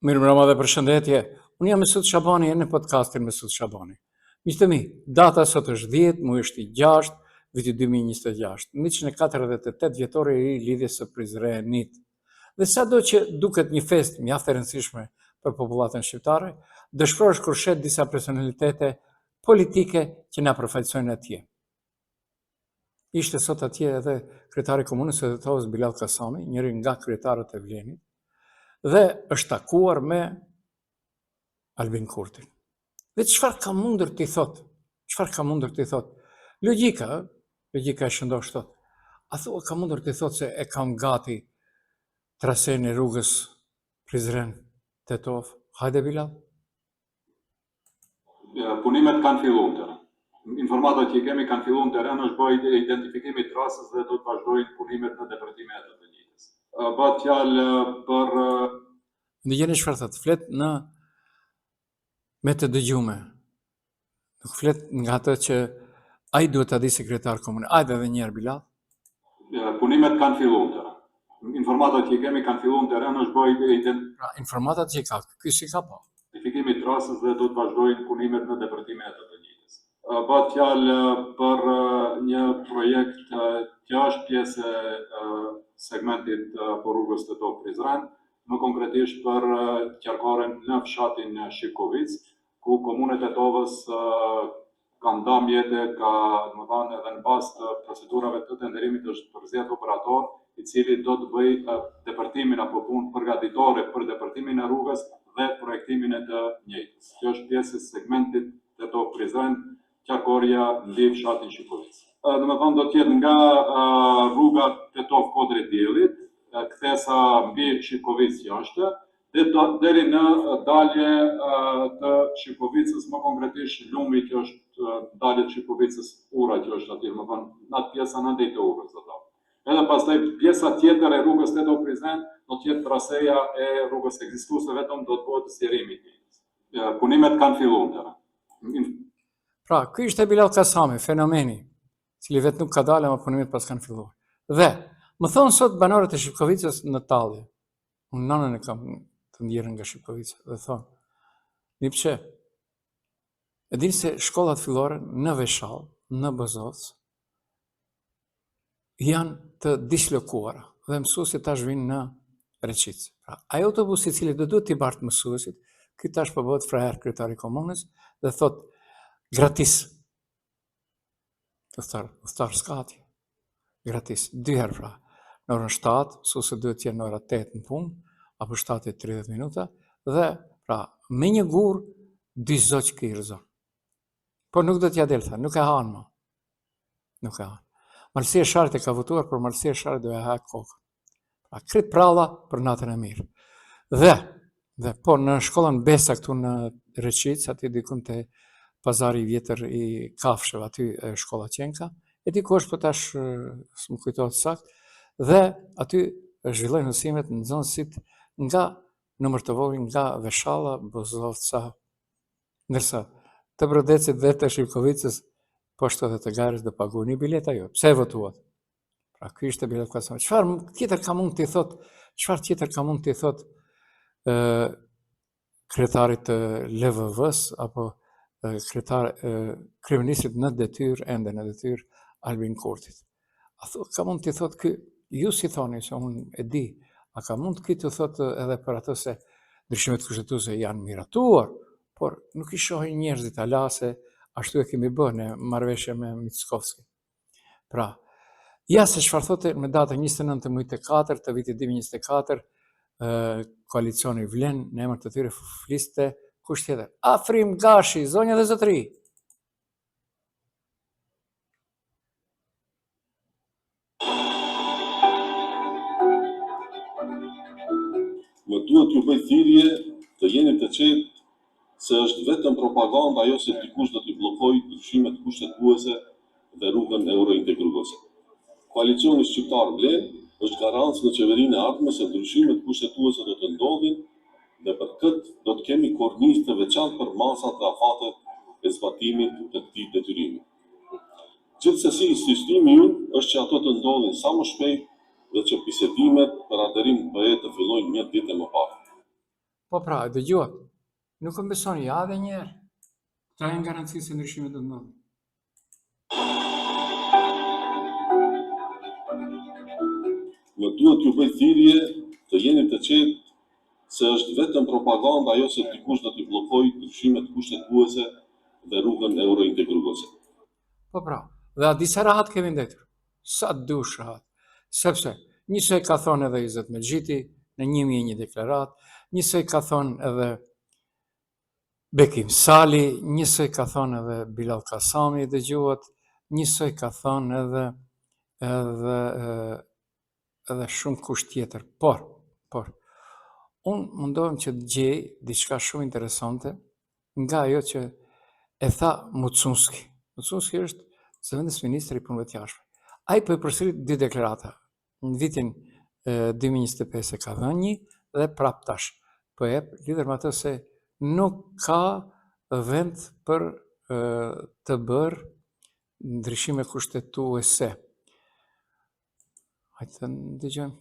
Mirëmbrëma dhe përshëndetje. Unë jam Mesut Shabani në podcastin Mesut Shabani. Miqtë mi, data sot është 10, muaj 6, viti 2026, 148 vjetore i lidhjes së Prizrenit. Dhe sado që duket një fest mjaft e rëndësishme për popullatën shqiptare, dëshpërohesh kur shet disa personalitete politike që na përfaqësojnë atje. Ishte sot atje edhe kryetari i komunës së Tetovës Bilal Kasami, njëri nga kryetarët e Vlenit, dhe është takuar me Albin Kurtin. Dhe çfarë ka mundur t'i thot? Çfarë ka mundur t'i thot? Logjika e shëndosh thot. A thua ka mundur t'i thot se e kam gati trasenë e rrugës Prizren-Tetov? Hajde Bilal. Punimet kanë filluar tërë. Informatat që kemi kanë filluar tërë, është bëj identifikimi i trasës dhe do të vazhdojnë punimet në departimentet e njëjtës. Bëhet fjalë për Ndjeni çfarë thot, flet me të dëgjume. Nuk flet nga atë që ai duhet ta di sekretar komunë. Hajde edhe një herë Bilal. Punimet kanë filluar tërë. Informatat që kemi kanë filluar tërë, është bëj Informatat që ka, ky si ka po. Identifikimi i trasës dhe do të vazhdojnë punimet në departimentet e njëjtës. Bëhet fjalë për një projekt që është pjesë e segmentit po rrugës Tetov-Prizren, më konkretisht për qarkaren në fshatin Shivkovic, ku komuna e Tetovës kanë dhënë mjete, domethënë edhe në bazë të procedurave të tenderimit është përzgjedhur operator i cili do të bëjë departimin apo punë përgatitore për departimin e rrugës dhe projektimin e të njëjtës. Kjo është pjesë e segmentit Tetov-Prizren, qarkoria mbi fshatin Shivkovic. Domethënë do të jetë nga rruga Tetov-Kodri-Diellit, kthesa mbi Shivkovic jashtë, deri në dalje të Shivkovicës, më konkretisht lumi që është dalje të Shivkovicës, ura që është aty, domethënë në atë pjesën andej të urës ato. Edhe pastaj pjesa tjetër e rrugës Tetov-Prizren do të jetë traseja e rrugës ekzistuese, vetëm do të bëhet sqarimi i tij. Punimet kanë filluar tërë. Pra, ky ishte Bilal Kasami, fenomeni, i cili vetë nuk ka dalë, ama punimet pas kanë filluar. Dhe më thonë sot banorët e Shivkovicës në tallje. Unë nanën e kam të ndjerën nga Shivkovica dhe thonë, "Nipçe, e dini se shkollat fillore në Veshall, në Bozovc, janë të dislokuara dhe mësuesit tash vinë në Reçicë. Pra, ai autobus i cili do duhet t'i bartë mësuesit, ky tash po bëhet fraher kryetari i komunës dhe thotë gratis. Udhëtar s'ka atje. Gratis, 2 herë pra. Në orën 7, mësuesit duhet të jenë në orën 8 në punë, apo 7:30 minuta, dhe pra me një gur 2 zoq kirzo. Po nuk do t'ja delë, nuk e hanë më. Nuk e hanë. Malësia e Sharit e ka votuar, por Malësia e Sharit do e ha kokën. Pra krit pralla për natën e mirë. Dhe po në shkollën Besa këtu në Reçicë, aty dikun te pazari i vjetër i kafshëve, aty e shkolla Qenka, e diku është po tash s'më kujtohet saktë, dhe aty zhvillojnë mësimet në nxënësit nga numër të vogël nga Veshalla, Bozovca, ndërsa të Brodecit dhe të Shivkovicës, po ashtu edhe të Garës do paguajnë një biletë ajo. Pse e votuat? Pra ky ishte bilet Kasami. Çfarë tjetër ka mund t'i thot kryetarit të LVV-s apo kryeministrit në detyrë, ende në detyrë, Albin Kurtit. Ka mund t'i thot ky, ju si thoni se unë e di, a ka mund ky të thot edhe për atë se ndryshimet kushtetuese janë miratuar, por nuk i shohin njerëzit ala se ashtu e kemi bërë në marrëveshje me Mickovski. Pra, ja se çfarë thotë me datën 29 të muajit të 4 të vitit 2024, koalicioni Vlen në emër të tyre fliste kush tjetër? Afrim Gashi, zonja dhe zotëri. Më duhet ju bëj thirrje të jeni të qetë se është vetëm propaganda ajo se dikush do t'i bllokojë ndryshimet kushtetuese dhe rrugën eurointegruese. Koalicioni shqiptar Vlen është garancë në qeverinë e ardhme se ndryshimet kushtetuese do të ndodhin dhe për këtë do të kemi kornizë të veçantë për masat dhe afatet e zbatimit të këtij detyrimi. Gjithsesi, insistimi ynë është që ato të ndodhin sa më shpejt dhe që bisedimet për atërim bëhet të fillojnë një ditë më parë. Po pra, dëgjuat, nuk e besoni ja edhe një herë. Këta janë garanci se ndryshime do të ndodhin. Në duhet ju bëj thirrje të jeni të qetë se është vetëm propaganda ajo se dikush do t'i bllokojë ndryshimet kushtetuese dhe rrugën eurointegruese. Po pra, dhe a disa rahat kemi ndetur. Sa dush rahat. Sepse njësoj ka thonë edhe Izet Mexhiti në 1001 deklarat, njësoj ka thonë edhe Bekim Sali, njësoj ka thonë edhe Bilal Kasami dëgjuat, njësoj ka thonë edhe shumë kusht tjetër. Por, unë mundohem që të gjej diçka shumë interesante nga ajo që e tha Mucunski. Mucunski është zëvendës ministri i punëve të jashtme. Ai po e përsërit dy deklarata. Në vitin 2025 e ka dhënë një dhe prap tash po jep lidhur me atë se nuk ka vend për të bërë ndryshime kushtetuese. Hajde të dëgjojmë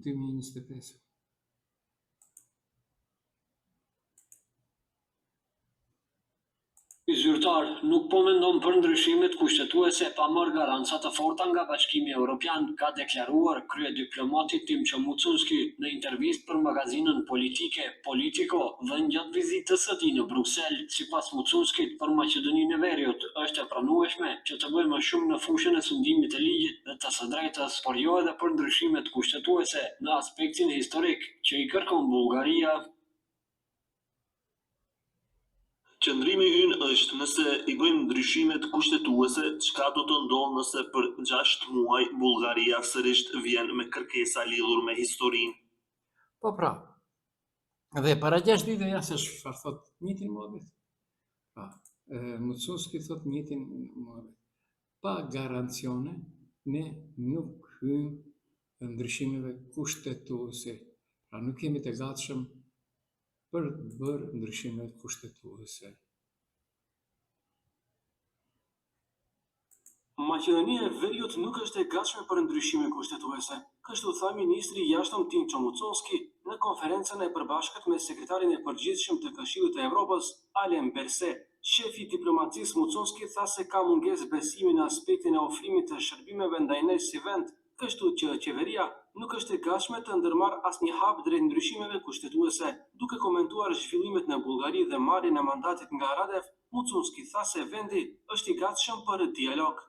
2025. Zyrtar, nuk po mendon për ndryshimet kushtetuese pa marrë garanca të forta nga Bashkimi Evropian, ka deklaruar kryediplomati Tim Mucunski në intervistë për magazinën politike Politico dhe gjatë vizitës së tij në Bruksel. Sipas Mucunskit, për Maqedoninë e Veriut është e pranueshme që të bëjë më shumë në fushën e sundimit të ligjit dhe të së drejtës, por jo edhe për ndryshimet kushtetuese në aspektin historik që i kërkon Bullgaria. Qëndrimi ynë është nëse i bëjmë ndryshimet kushtetuese, çka do të ndodhë nëse për 6 muaj Bullgaria sërish vjen me kërkesa lidhur me historinë. Po pra, dhe para 6 ditë ja se çfarë thot njëtin muhabet. Pa, Mucunski thot njëtin muhabet. Pa garancione ne nuk hyjmë ndryshimeve kushtetuese. Pra nuk jemi të gatshëm për të bërë ndryshime kushtetuese. Maqedonia e Veriut nuk është e gatshme për ndryshime kushtetuese. Kështu tha ministri i jashtëm Tim Mucunski në konferencën e përbashkët me sekretarin e përgjithshëm të Këshillit të Evropës, Alen Berse. Shefi i diplomacisë Mucunski tha se ka mungesë besimi në aspektin e ofrimit të shërbimeve ndaj nesh si vend, kështu që qeveria nuk është e gatshme të ndërmarrë asnjë hap drejt ndryshimeve kushtetuese. Duke komentuar zhvillimet në Bullgari dhe marrjen e mandatit nga Radev, Mucunski tha se vendi është i gatshëm për dialog.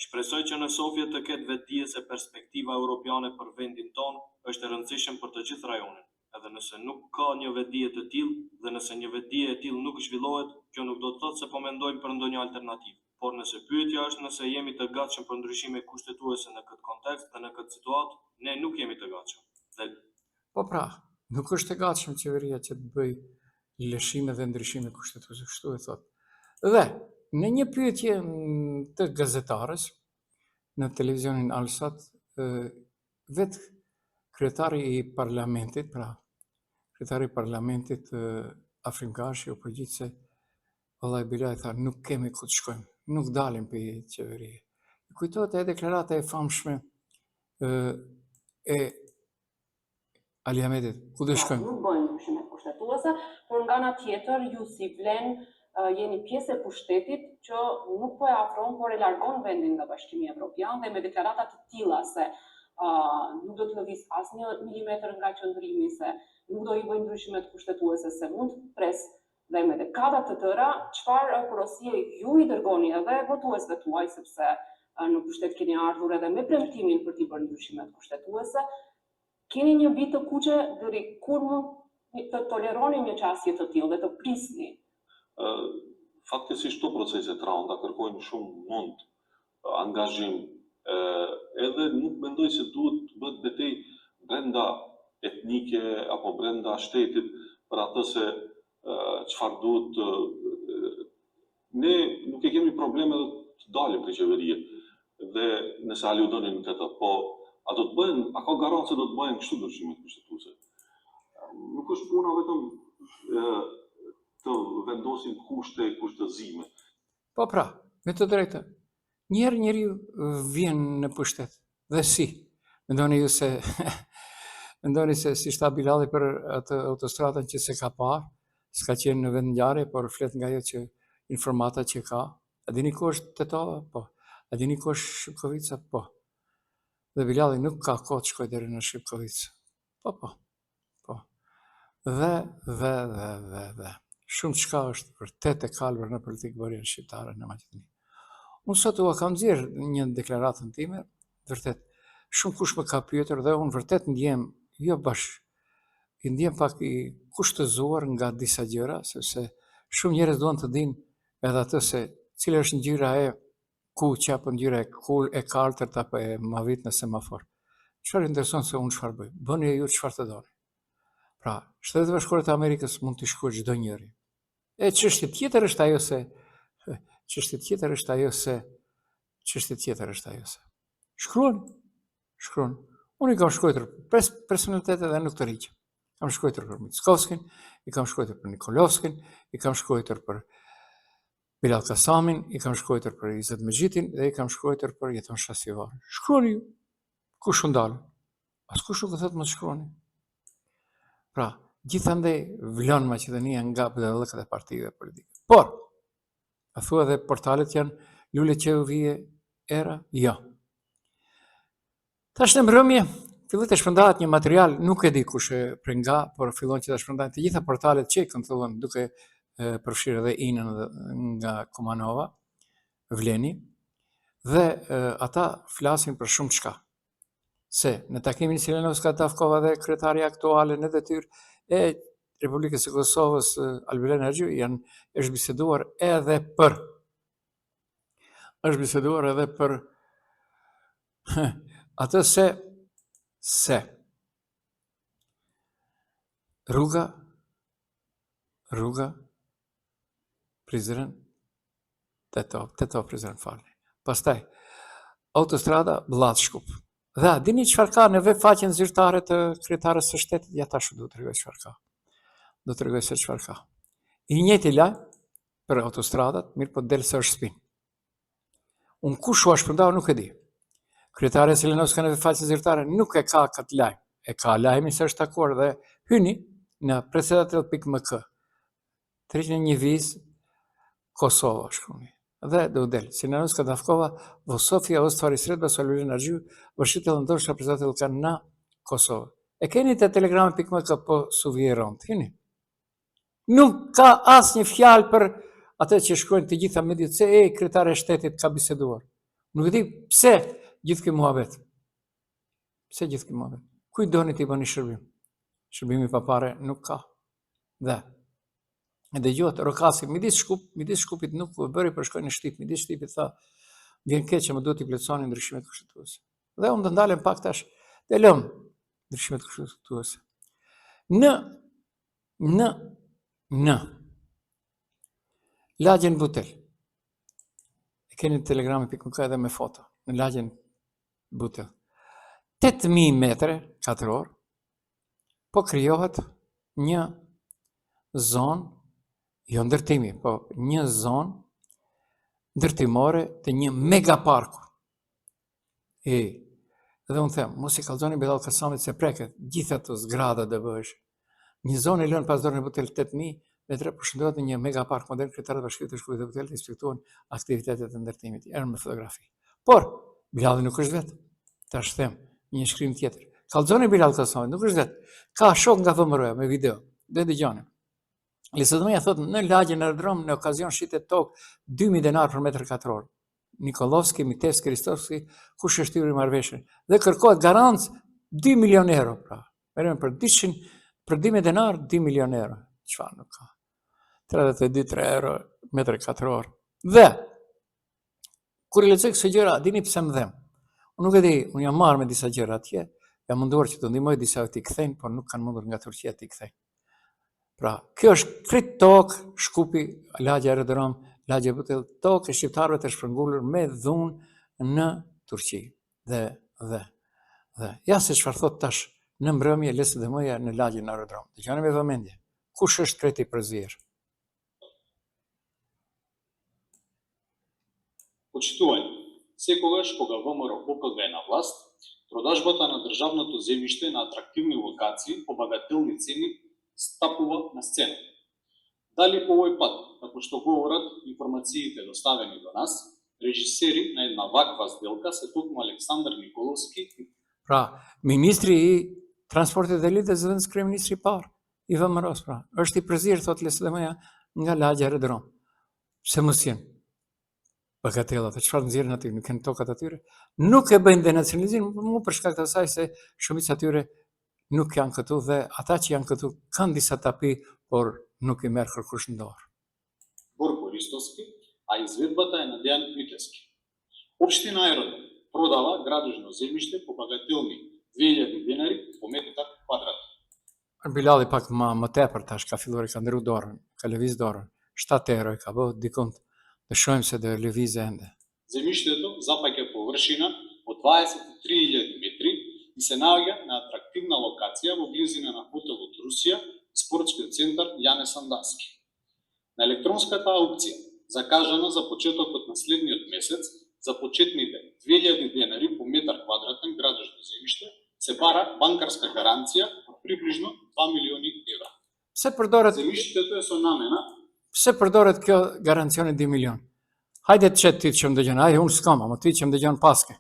Shpresoj që në Sofje të ketë vetdije se perspektiva europiane për vendin tonë është e rëndësishme për të gjithë rajonin. Edhe nëse nuk ka një vetdije të tillë dhe nëse një vetdije e tillë nuk zhvillohet, kjo nuk do të thotë se po mendojmë për ndonjë alternativë. Por nëse pyetja është nëse jemi të gatshëm për ndryshime kushtetuese në këtë kontekst dhe në këtë situatë, ne nuk jemi të gatshëm. Po pra, nuk është e gatshëm qeveria që të bëj lëshime dhe ndryshime kushtetuese, kështu e thot. Dhe në një pyetje të gazetarës në televizionin Alsat, vetë kryetari i parlamentit, pra kryetari i parlamentit Afrikashi u përgjigj se vallai Bilal tha nuk kemi ku të shkojmë, nuk dalim për qeverie. Kujtohet e deklarata e famshme e Ali Ahmedit, ku do shkojmë? Nuk bëjmë ndryshime kushtetuese, por nga ana tjetër ju si vlen jeni pjesë e pushtetit që nuk po e afron, por e largon vendin nga Bashkimi Evropian dhe me deklarata të tilla se nuk do të lëviz asnjë milimetër nga qëndrimi, se nuk do i bëjmë ndryshimet kushtetuese, se mund të pres dhe me dekada të tëra, çfarë porosie ju i dërgoni edhe votuesve tuaj, sepse në pushtet keni ardhur edhe me premtimin për t'i bërë ndryshimet kushtetuese, keni një vit të kuqe deri kur mund të toleroni një qasje të tillë dhe të prisni. Fatkesisht këto procese të rënda kërkojnë shumë mund, angazhim, edhe nuk mendoj se duhet të bëhet betejë brenda etnike apo brenda shtetit për atë se çfarë duhet. Ne nuk e kemi probleme të dalim prej qeverie dhe nëse aludonin në këtë, po a do të bëhen, a ka garancë se do të bëhen kështu ndryshime kushtetuese? Nuk është puna vetëm të vendosin kushte kushtëzime. Po pra, me të drejtë, njeriu vjen në pushtet, dhe si? Mendoni ju se Mendoni se si shta Bilali për atë autostradën që se ka parë, s'ka qenë në vend ngjarje, por flet nga ajo që informata që ka. A dini ku është Tetova? Po. A dini ku është Shipkovica? Po. Dhe Bilali nuk ka kohë të shkoj deri në Shipkovicë. Po. Dhe. Shumë çka është vërtet e kalbër në politikë bërjen shqiptare në Maqedoni. Unë sot u kam nxjerr një deklaratën time, vërtet shumë kush më ka pyetur dhe unë vërtet ndjem jo bash, i ndjem pak i kushtëzuar nga disa gjëra, sepse shumë njerëz duan të dinë edhe atë se cila është ngjyra e kuqe apo ngjyra e kaltërt apo e mavit në semafor. Çfarë intereson se unë çfarë bëj? Bëni ju çfarë të doni. Pra, Shtetet Bashkuara të Amerikës mund të shkruajë çdo njeri. E çështje tjetër është ajo se shkruan. Unë i kam shkruar personalitetet dhe nuk të riq. Kam shkruar për Mickovskin, i kam shkruar për Nikolovskin, i kam shkruar për Bilal Kasamin, i kam shkruar për Izet Mexhitin dhe i kam shkruar për Jeton Shasivar. Shkruani ju. Kush u ndal? Askush nuk thotë mos shkruani. Pra, gjithandej vlon Maqedonia nga BDL-kat e partive politike. Por, a thua dhe portalet janë lule që u vije era? Jo. Tash në mbrëmje, filloi të shpërndahet një material, nuk e di kush e prenga, por fillon që të shpërndahen të gjitha portalet që kontrollojnë duke përfshirë edhe inën nga Kumanova, Vleni, dhe ata flasin për shumë çka. Se në takimin Silenovska Davkova dhe kryetaria aktuale në detyrë e Republikës së Kosovës Albin Haxhi është biseduar edhe për atë se rruga Prizren Tetov Prizren falni. Pastaj autostrada Bllaz-Shkup. Dhe dini çfarë ka në faqen zyrtare të kryetarës së shtetit? Ja tash do t'rregoj çfarë ka. Do t'rregoj se çfarë ka. I njëjti lajm për autostradat, mirë po del se është spin. Unë kush u shpërndau nuk e di. Kryetaria Silenovska në faqen zyrtare nuk e ka këtë lajm. E ka lajmin se është takuar dhe hyni në presedatel.mk. Tërheqni një vizë Kosova shkruni. Dhe do del. Silenovska Davkova во София ostvari sredstva sa Albin Haxhi, vršitelj ndoshta predstavitelka na Kosovë. E keni te telegrami.mk po su vjeron, keni? Nuk ka asnjë fjalë për atë që shkruajnë të gjitha mediat se kryetari i shtetit ka biseduar. Nuk e di pse gjithë ky muhabet. Kuj doni t'i bëni shërbim? Shërbimi pa pare nuk ka. Dhe dëgjohet Rokasi midis Shkupit nuk u bëri për shkojnë në Shtip, midis Shtipit tha vjen keq që më duhet t'i plotësoni ndryshimet kushtetuese. Dhe unë do ndalem pak tash, të lëm ndryshimet kushtetuese. Në lagjen Butel. E keni telegrami.mk edhe me foto. Në lagjen Butel. 8.000 metre katror po krijohet një zonë, jo ndërtimi, po një zonë ndërtimore të një megaparku. Dhe unë them, mos i kallzoni Bilal Kasamit se preket gjitha ato zgrada do bësh. Një zonë e lënë pas dorë në Butel 8.000 metre përshëndohet në një megapark modern. Kryetarët e Bashkimit të Shkupit dhe Butelit inspektuan aktivitetet e ndërtimit. Erën me fotografi. Por Bilali nuk është vetë. Tash them një shkrim tjetër. Kallzoni Bilal Kasamit, nuk është vetë. Ka shok nga VMR me video. Dhe dëgjoni. Lisëdëmëja thotë në lagjen e aerodrom në okazion shitet tokë 2.000 denar për metër katror. Nikolovski, Mitevski, Ristovski, kush është hyrë i marrëveshjen. Dhe kërkohet garancë 2 milion euro. Pra, merrem për 2.000 denar, 2 milion euro. Çfarë nuk ka? 32 euro metër katror. Dhe kur i lexoj këto gjëra, dini pse më dhem. Unë nuk e di, unë jam marrë me disa gjëra atje, jam munduar që të ndihmoj disa t'i kthejnë, por nuk kanë mundur nga Turqia t'i kthejnë. Pra, kjo është frit tokë, Shkupi, lagja aerodrom, lagja Butel, tokë e shqiptarëve të shpërngulur me dhunë në Turqi. Dhe, ja se çfarë thot tash në mbrëmje LSDM-ja në lagjen aerodrom. Dëgjoni me vëmendje. Kush është treti përzier? Почитувани, секогаш кога ВМРО поколне на власт, Продажбата на државното земјиште на атрактивни локации по багателни цени стапува на сцена. Дали овој пат, како што говорат информациите доставени до нас, режисери на една ваква сделка се токму Александар Николовски и Pra, ministri i transportit dhe lidhjes së vendit kryeministri i parë i VMRO-s, pra, është i përzirë, thot LSDM-ja, nga lagja aerodrom. Pse mos jenë bagatellat, çfarë nxjerrin aty, nuk kanë tokat atyre. Nuk e bëjnë denacionalizimin, mu për shkak të asaj se shumica atyre nuk janë këtu dhe ata që janë këtu kanë disa tapi, por nuk i merr kërkush në dorë. Бор Бористовски, а изведбата е на Дејан Митевски. Општина Аеродром продава градежно земјиште по багателни 2000 денари по метар квадрат. Bilali pak më tepër tash ka filluar i ka ndërru dorën, ka lëviz dorën. 7 euro i ka bë dikund. Dhe shohim se do lëviz ende. Земјиштето запаѓа површина од 23.000 метри и се наоѓа на атрактивна локација во близина на хотелот Русија, спортскиот центар Јане Сандаски. На електронската аукција, закажана за почетокот на следниот месец, за почетните 2000 денари по метар квадратен градежно земјиште, се бара банкарска гаранција од приближно 2 милиони евра. Pse përdoret Земјиштето е со намена Pse përdoret kjo garancioni 2 milion? Hajde të qetë ty që më dëgjon, hajde unë s'kam, ama ty që më dëgjon paske.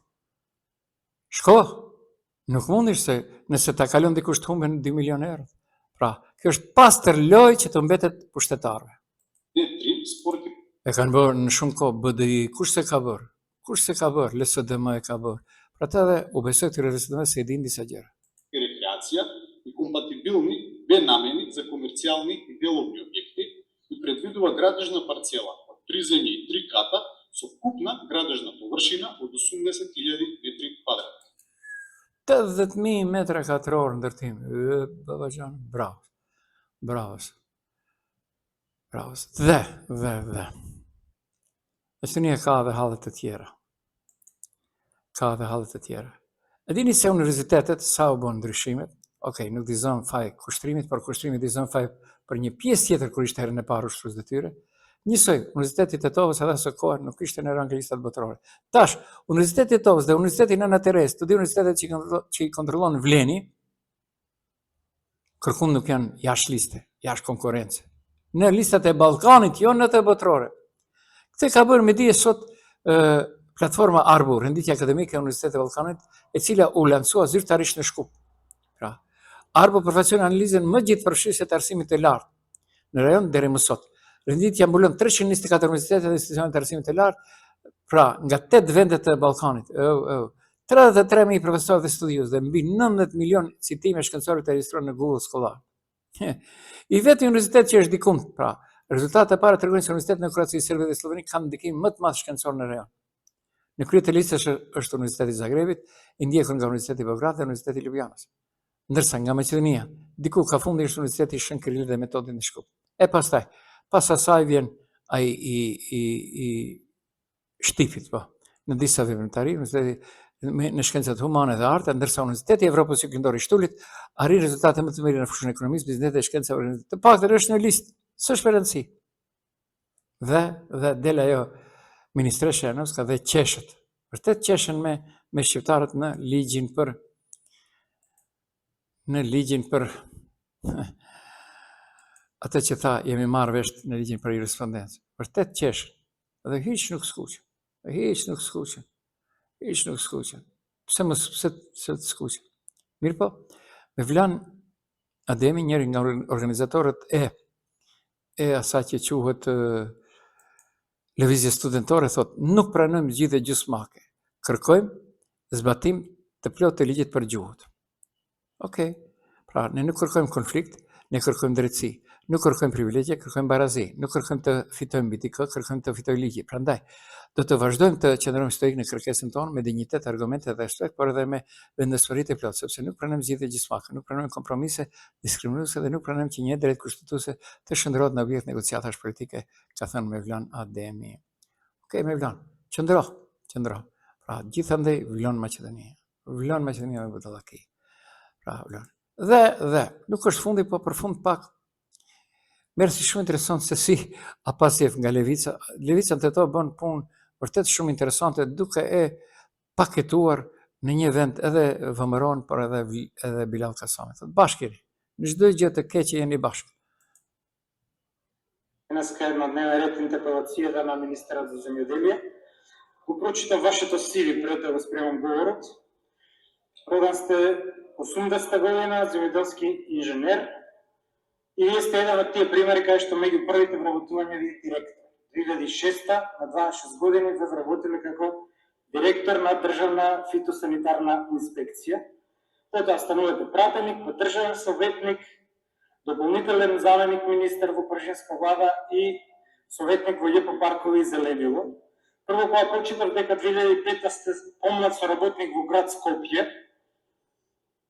Shko, nuk mundish se nëse ta kalon dikush të humben 2 milion euro. Pra, kjo është pastër lojë që të mbetet pushtetarëve. Д3 спорти E kanë bërë në shumë kohë BDI, kush se ka bërë? Kush se ka bërë? LSDM e ka bërë. Pra ta dhe u besoj këtyre LSDM se i din disa gjëra. и рекреација и компатибилни бе намени за комерцијални и деловни објекти и предвидува градежна парцела од 3 земји и 3 ката со вкупна градежна површина од 80.000 метри квадратни. 80.000 metra katror ndërtim. Babaxhan, bravo. Bravo. Bravo. Dhe. Estonia ka dhe hallet të tjera. Ka dhe hallet të tjera. E dini se universitetet sa u bën ndryshimet? Okej, nuk dizon faj kushtrimit, por kushtrimit dizon faj për një pjesë tjetër kur ishte herën e parë ushtrues detyre. Njësoj, Universiteti i Tetovës edhe së kohë nuk ishte në rang listat botërore. Tash, Universiteti i Tetovës dhe Universiteti Nëna Teresë, të dy universitetet që i kontrollon Vleni, kërkun nuk janë jashtë liste, jashtë konkurrence. Në listat e Ballkanit, jo në të botërore. Këtë ka bërë me dije sot platforma Arbor, renditja akademike e Universitetit të Ballkanit, e cila u lansua zyrtarisht në Shkup. Pra, Arbor përfaqëson analizën më gjithë përfshirëse të arsimit të lartë në rajon deri më sot. Renditja mbulon 324 universitete dhe institucione të arsimit të lartë, pra nga 8 vendet të Ballkanit. 33.000 profesorë dhe studiues dhe mbi 19 milion citime shkencore të regjistruar në Google Scholar. I vetë universitet që është dikund, pra, rezultatet e para tregojnë se universitetet në Kroaci, Serbi dhe Sloveni kanë ndikim më të madh shkencor në rajon. Në krye të listës është Universiteti i Zagrebit, i ndjekur nga Universiteti i Beogradit dhe Universiteti i Ljubljanës. Ndërsa nga Maqedonia, diku ka fundi është Universiteti i Shënkërilit dhe Metodit në Shkup. E pastaj, pas asaj vjen ai i Shtipit, po, në disa veprimtari, Universiteti në shkencat humane dhe arte, ndërsa Universiteti i Evropës Juglindor i Shtulit arri rezultate më të mira në fushën ekonomisë, biznesit dhe shkencave. Të paktën është në listë, s'është për rëndësi. Dhe del ajo ministresha e Novska dhe qeshet. Vërtet qeshen me shqiptarët në ligjin për atë që tha jemi marrë vesh në ligjin për jurisprudencë. Vërtet qeshen. Dhe hiç nuk skuqen. Hiç nuk skuqen. Pse të skuqen? Mirë po, me Vlan Ademi, njëri nga organizatorët e asaj që quhet lëvizje studentore, thot, nuk pranojmë zgjidhje gjysmake. Kërkojmë zbatim të plotë të ligjit për gjuhët. Okej. Pra, ne nuk kërkojmë konflikt, ne kërkojmë drejtësi. Nuk kërkojmë privilegje, kërkojmë barazi. Nuk kërkojmë të fitojmë mbi dikë, kërkojmë të fitojë ligji. Prandaj, do të vazhdojmë të qëndrojmë stoik në kërkesën tonë me dinjitet, argumente dhe respekt, por edhe me vendosmëri të plotë, sepse nuk pranojmë zgjidhje gjysmake, nuk pranojmë kompromise diskriminuese dhe nuk pranojmë që një drejt kushtetuese të shndrohet në objekt negociatash politike, ka thënë Mevlan Ademi. Okej, Mevlan, qëndro. Pra, gjithandej vlon Maqedonia. Vlon Maqedonia me budallaki. Pra, vlon. Dhe nuk është fundi, po për fund pak merr si shumë interesant se si Apasjev nga Levica. Levica të to bën punë vërtet shumë interesante duke e paketuar në një vend edhe vëmëron, por edhe Bilal Kasami. Thot, bashkë jeni. Në çdo gjë të keqe jeni bashkë. Днеска е на дневен ред интерпелацията на министъра за земеделие. Го прочитам вашето CV, пред да възприемам говорът. Родан сте 80-та година, земеделски инженер. И вие сте един от тия примери, където меѓу првите вработување ви директор. 2006-та, на 26 години, ве вработили како директор на Државна фитосанитарна инспекција. Потоа станувате пратеник, подржавен советник, дополнителен заменик министер во пржинска влада и советник во ЈП Паркови и Зеленило. Прво кога прочитав дека 2005 сте помлад соработник во град Скопје,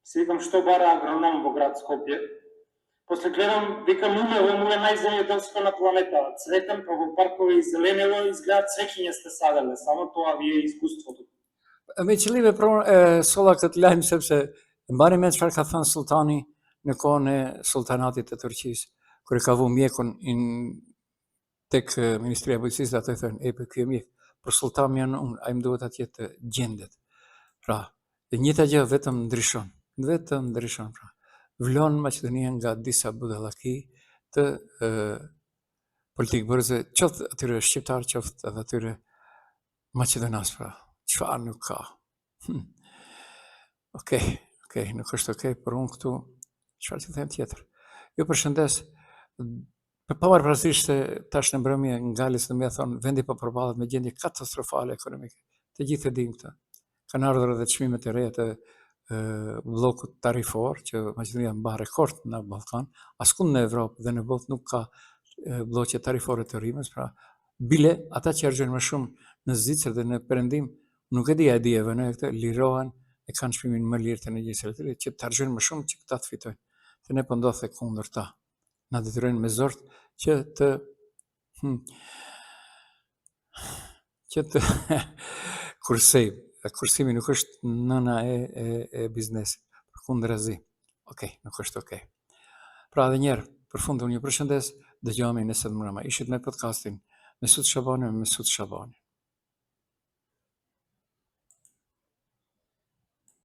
си викам што бара агроном во град Скопје. После гледам, викам, му е најземјоделско на планетата. Цветен, па во Паркови и Зеленило изгледат секиња сте саделе, само тоа ви е искуството. Me qëllime solla këtë lajm sepse mbani mend çfarë ka thënë sultani në kohën e sultanatit të Turqisë, kur e ka vu mjekun tek Ministria e Bujqësisë, ato i thënë, e për ky mjek, për sultan janë unë, ai më duhet atje të gjendet. Pra, e njëjta gjë vetëm ndryshon, pra. Vlon Maqedonia nga disa budallaki të politikë bërëse, qoftë atyre shqiptar, qoftë edhe atyre Maqedonas, pra. Çfarë nuk ka. Okej, nuk është okej, por unë këtu, çfarë të them tjetër? Ju përshëndes, pavarë parasysh se tash në mbrëmje Ngalis do më thonë vendi po përballet me gjendje katastrofale ekonomike. Të gjithë e dimë këtë. Kanë ardhur edhe çmimet e reja të bllokut tarifor që Maqedonia mban rekord në Ballkan, askund në Evropë dhe në botë nuk ka blloqe tarifore të rrimës, pra bile ata që argjojnë më shumë në Zvicër dhe në Perëndim, nuk e di a di e vënë këtë, lirohen e kanë çmimin më lirë të energjisë elektrike që të argjojnë më shumë që këta të fitojnë. Se ne po ndodh e kundërta. Na detyrojnë me zort që të kursimi nuk është nëna e biznesit, përkundrazi. Okej, nuk është okej. Pra edhe njerë, për fund unë ju përshëndes, dëgjohemi nëse të mbrëma. Ishit me podcastin Mesut Shabani me Mesut Shabani.